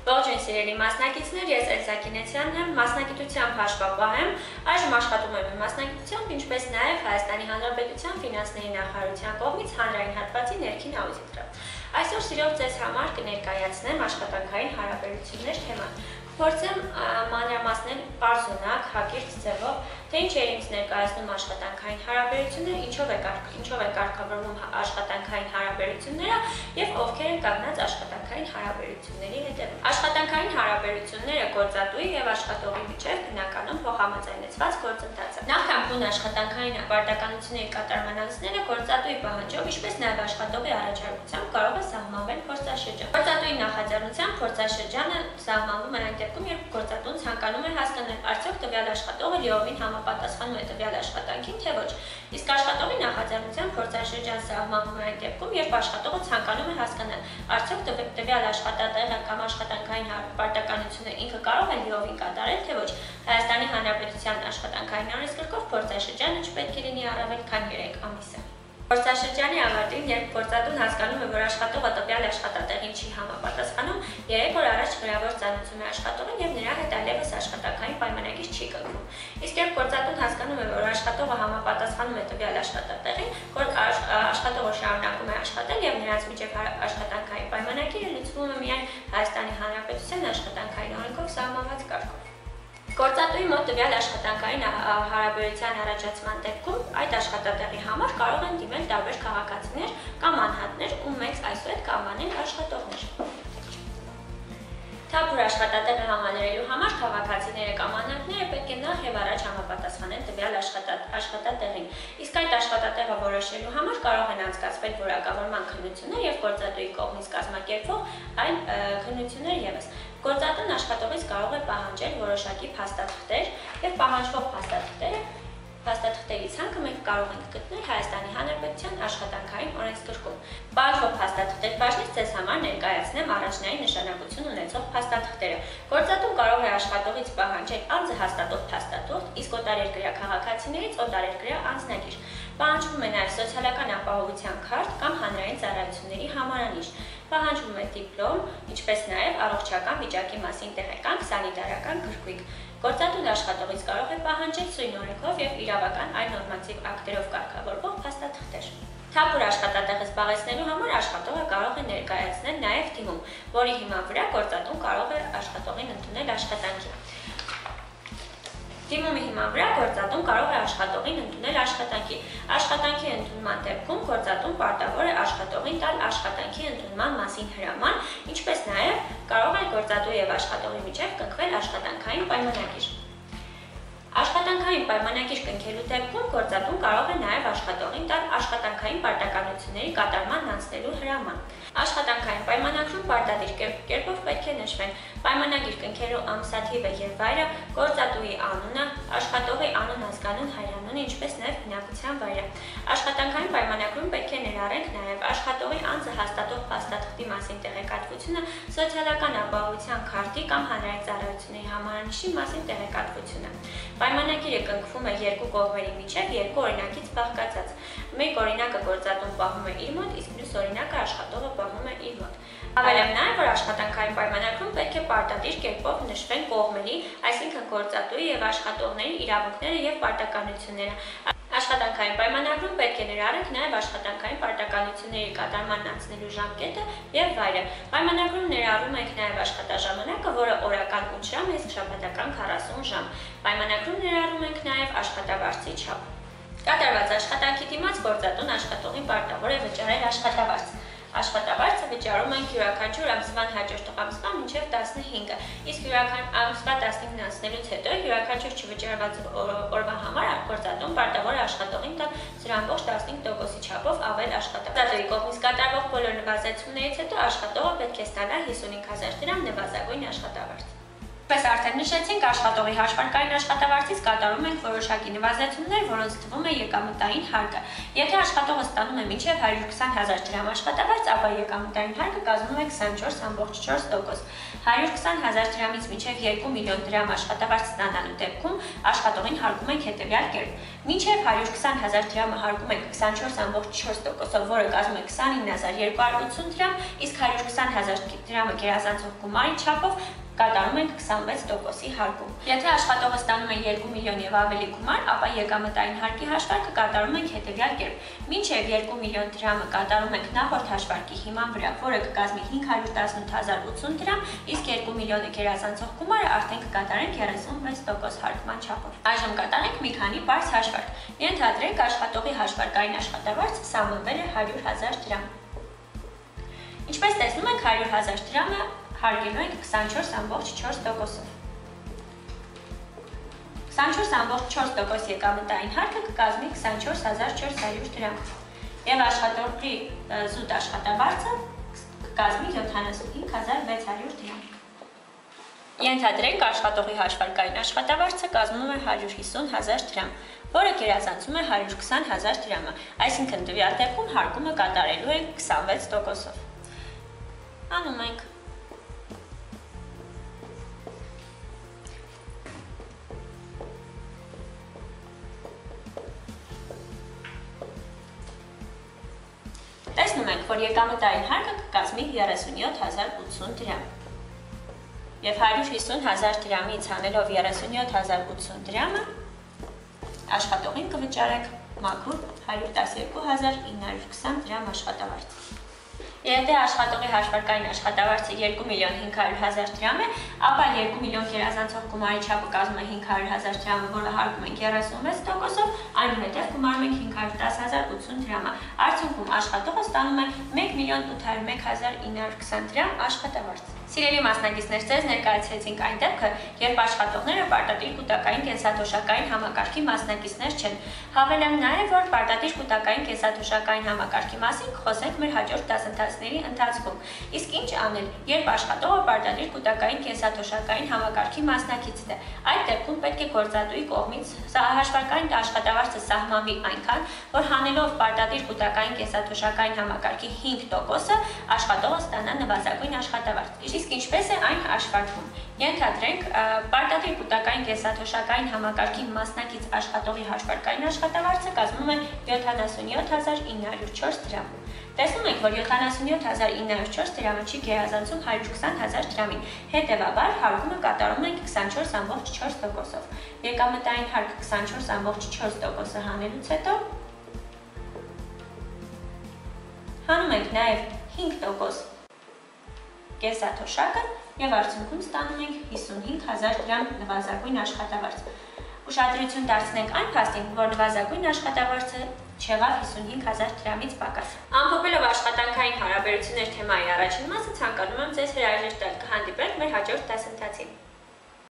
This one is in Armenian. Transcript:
Ողջույն սիրելի մասնակիցներ, ես Էլզա Կինեցյանն եմ, մասնագիտությամբ հաշվապահ եմ, այժմ աշխատում եմ մասնագիտությամբ, ինչպես նաև Հայաստանի Հանրապետության ֆինանսների նախարարության կողմից հանրային հատվածի ներքին աուդիտը։ Այսօր սիրով ձեզ համար կներկայացնեմ աշխատանքային հարաբերություններ թեման։ Փորձեմ մանրամասնել պարզունակ, հակիրճ ձևով, թե ինչ է ինձ ներկայացնում աշխատանքային հարաբերությունները, ինչով է կարգավորվում աշխատանքային հարաբերությունները եւ ովքեր են կանգնած աշխատանքային հարաբերությունների հետևում։ Աշխատանքային հարաբերությունները գործատուի եւ աշխատողի միջեւ բնականon փոխհամաձայնեցված գործընթաց է։ Նախքան բուն աշխատանքային պարտականությունների կատարման անցնելը գործատուի պահանջով, ինչպես նաեւ աշխատողի առաջարկությամբ կարող է սահմանվել փորձաշրջան։ Գործատուի նախաձեռնությամբ փորձաշրջանը սահմանվում է դեպքում, երբ գործատուն ցանկանում է հասկանալ, արդյոք տվյալ աշխատողը լիովին համապատասխանում է տվյալ աշխատանքին, թե ոչ։ Իսկ աշխատողի նախաձեռնությամբ փորձաշրջան սահմանվում է այն դեպքում, երբ աշխատողը ցանկանում է հասկանալ, արդյոք տվյալ աշխատատեղը կամ աշխատանքային պարտականությունը ինքը կարող է լիովին կատարել, թե ոչ։ Հայաստանի Հանրապետության աշխատանքային օրենսգրքով փորձաշրջանը չպետք է լինի առավել քան 3 ամիսը։ Փորձաշրջանի ավարտին, երբ գործատուն հասկանում է, որ աշխատողը տվյալ աշխատատեղին չի համապատասխանում, 3 օր առաջ գրավոր ծանոթում է աշխատողին եւ նրա հետ այլևս աշխատանքային պայմանագիր չի կնքում։ Իսկ երբ գործատուն հասկանում է, որ աշխատողը համապատասխանում է տվյալ աշխատատեղին, աշխատողը շարունակում է աշխատել եւ նրանց միջեւ աշխատանքային պայմանագիրը լուծվում է միայն Հայաստանի Հանրապետության աշխատանքային օրենքով սահմանված կարգով։ Գործատուի մոտ տվյալ աշխատանքային հարաբերության առաջացման դեպքում այդ աշխատատեղի համար կարող են դիմել տարբեր քաղաքացիներ կամ անհատներ, ում մենք այսօր կանվանենք աշխատողներ։ Թափուր աշխատատեղը համալրելու համար քաղաքացիները կամ անհատները պետք է նախ եւ առաջ համապատասխանեն տվյալ աշխատատեղին։ Իսկ այդ աշխատատեղը որոշելու համար կարող են անցկացվել որակավորման քննություններ եւ գործատուի կողմից կազմակերպվող այլ քննություններ եւս։ Գործատուն աշխատողից կարող է պահանջել որոշակի փաստաթղթեր եւ պահանջվող փաստաթղթերի ցանկը մենք կարող ենք գտնել Հայաստանի Հանրապետության աշխատանքային օրենսգրքում։ Պահանջվող փաստաթղթեր բաժնից ձեզ համար ներկայացնեմ առաջնային նշանակություն ունեցող փաստաթղթերը։ Գործատուն կարող է աշխատողից պահանջել անձը հաստատող փաստաթուղթ, իսկ օտարերկրյա քաղաքացիներից օտարերկրյա անձնագիր։ Պահանջվում է նաև սոցիալական ապահովության քարտ կամ հանրային ծառայությունների համարանիշ։ Պահանջվում է դիպլոմ, ինչպես նաև առողջական վիճակի մասին տեղեկանք, սանիտարական գրքույկ։ Գործատուն աշխատողից կարող է պահանջել սույն օրենքով եւ իրավական այլ նորմատիվ ակտերով կարգավորվող փաստաթղթեր։ Թափուր աշխատատեղը զբաղեցնելու համար աշխատողը կարող է ներկայացնել նաև դիմում, որի հիման վրա գործատուն կարող է աշխատողին ընդունել աշխատանքի։ Դիմումի հիման վրա գործատուն կարող է աշխատողին ընդունել աշխատանքի։ Աշխատանքի ընդունման դեպքում գործատուն պարտավոր է աշխատողին տալ աշխատանքի ընդունման մասին հրաման, ինչպես նաև կարող է գործատու եւ աշխատողի միջեւ կնքվել աշխատանքային պայմանագիր։ Աշխատանքային պայմանագիր կնքելու դեպքում գործատուն կարող է նաև աշխատողին տալ աշխատանքային պարտականությունների կատարման անցնելու հրաման։ Աշխատանքային պայմանագրում պարտադիր կերպով պետք է նշվեն պայմանագիր կնքելու ամսաթիվը եւ վայրը, գործատուի անունը, աշխատողի անուն, ազգանուն, հայրանունը, ինչպես նաև բնակության վայրը։ Աշխատանքային պայմանագրում պետք է ներառենք նաև աշխատողի անձը հաստատող փաստաթղթի մասին տեղեկատվությունը, սոցիալական ապահովության քարտի կամ հանրային ծառայությունների համարանիշի մասին տեղեկատվությունը։ Պայմանագիրը կնքվում է երկու կողմերի միջև երկու օրինակից բաղկացած։ Մեկ օրինակը գործատուն պահում է իր մոտ, իսկ մյուս օրինակը աշխատողը պահում է իր մոտ։ Ավելեմ նաև, որ աշխատանքային պայմանագրում պետք է պարտադիր կերպով նշվեն կողմերի, այսինքն գործատուի եւ աշխատողների իրավունքները եւ պարտականությունները։ Աշխատանքային պայմանագրում պետք է ներառենք նաև աշխատանքային պարտականությունների կատարման անցնելու ժամկետը եւ վայրը։ Պայմանագրում ներառում ենք նաև աշխատաժամանակը, որը օրական 8 ժամ, իսկ շաբաթական 40 ժամ։ Պայմանագրում ներառում ենք նաև աշխատավարձի չափ։ Կատարված աշխատանքի դիմաց գործատուն աշխատողին պարտավոր է վճարել աշխատավարձ։ Աշխատավարձը վճարում ենք յուրաքանչյուր ամսվան հաջորդ ամսվա մինչև 15-ը, իսկ ամսվա 15-ն անցնելուց հետո յուրաքանչյուր չվճարված օրվա համար գործատուն պարտավոր է աշխատողին տալ 0.15%-ի չափով ավել աշխատավարձ։ Գործատուի կողմից կատարվող բոլոր նվազեցումներից հետո աշխատողը պետք է ստանա 55,000 դրամ նվազագույն աշխատավարձ։ Պես արդեն նշեցինք, աշխատողի հաշվարկային աշխատավարձից կատարում ենք որոշակի նվազեցումներ, որոնց թվում է եկամտային հարկը։ Եթե աշխատողը ստանում է մինչև 120,000 դրամ աշխատավարձ, ապա եկամտային հարկը կազմում է 24.4%։ 120,000 դրամից մինչև 2 միլիոն դրամ աշխատավարձ ստանալու դեպքում աշխատողին հարկում ենք հետևյալ կերպ։ Մինչև 120,000 դրամը հարգում ենք 24.4%-ով, որը կազմում է 29,280 դրամ, իսկ 120,000 դրամը գերազանցող գումարի չափով կատարում ենք 26%-ի հարգում։ Եթե աշխատողը ստանում է 2 միլիոն եւ ավելի գումար, ապա եկամտային հարկի հաշվարկը կատարում ենք հետեւյալ կերպ։ Մինչև 2 միլիոն դրամը կատարում ենք նախորդ հաշվարկի հիման վրա, որը կկազմի 518,080 դրամ, իսկ 2 միլիոնը գերազանցող գումարը արդեն կկատարենք 36% հարգման չափով։ Այժմ կատարենք մի քանի բարձ հաշվարկ։ Ենթադրենք աշխատողի հաշվարկային աշխատավարձը սահմանվել է 100,000 դրամ։ Ինչպես տեսնում եք, 100,000 դրամը հարգելու ենք 24.4%-ով։ 24.4% եկամտային հարկը կկազմի 24,400 դրամ եւ աշխատողի զուտ աշխատավարձը կկազմի 75,600 դրամ։ Ենթադրենք աշխատողի հաշվարկային աշխատավարձը կազմում է 150,000 դրամ, որը գերազանցում է 120,000 դրամը, այսինքն տվյալ դեպքում հարգումը կատարելու ենք 26%-ով։ Անում ենք Տեսնում ենք, որ եկամտային հարկը կկազմի 37,080 դրամ։ Եվ 150,000 դրամից հանելով 37,080 դրամը աշխատողին կվճարենք մաքուր 112,920 դրամ աշխատավարձ։ Եթե աշխատողի հաշվարկային աշխատավարձը 2 միլիոն 500,000 դրամ է, ապա 2 միլիոն գերազանցող գումարի չափը կազմում է 500,000 դրամը, որը հարգում ենք 36%-ով, այնուհետև գումարում ենք 510,080 դրամը։ Արդյունքում աշխատողը ստանում է 1,801,920 դրամ աշխատավարձ։ Սիրելի մասնակիցներ, ձեզ ներկայացրեցինք այն դեպքը, երբ աշխատողները պարտադիր կուտակային կենսաթոշակային համակարգի մասնակիցներ չեն։ Հավելեմ նաև, որ պարտադիր կուտակային կենսաթոշակային համակարգի մասին կխոսենք մեր հաջորդ դասընթացների ընթացքում։ Իսկ ինչ անել, երբ աշխատողը պարտադիր կուտակային կենսաթոշակային համակարգի մասնակիցն է։ Այդ դեպքում պետք է գործատուի կողմից հաշվարկային աշխատավարձը սահմանվի այնքան, որ հանելով պարտադիր կուտակային կենսաթոշակային համակարգի 5%-ը աշխատողը ստանա նվազագույն աշխատավարձ։ Իսկ ինչպես է այն հաշվարկվում։ Ենթադրենք, պարտադիր կուտակային կենսաթոշակային համակարգի մասնակից աշխատողի հաշվարկային աշխատավարձը կազմում է 77,904 դրամ։ Տեսնում եք, որ 77,904 դրամը չի գերազանցում 120,000 դրամին, հետևաբար հարգումը կատարում ենք 24.4%-ով։ Եկամտային հարկը 24.4%-ը հանելուց հետո հանում ենք նաև 5% կենսաթոշակը եւ արդյունքում ստանում ենք 55,000 դրամ նվազագույն աշխատավարձ։ Ուշադրություն դարձնենք այն փաստին, որ նվազագույն աշխատավարձը չեղավ 55,000 դրամից պակաս։ Ամփոփելով աշխատանքային հարաբերություններ թեմայի առաջին մասը, ցանկանում եմ ձեզ հրաժեշտ տալ։ Կհանդիպենք մեր հաջորդ դասընթացին։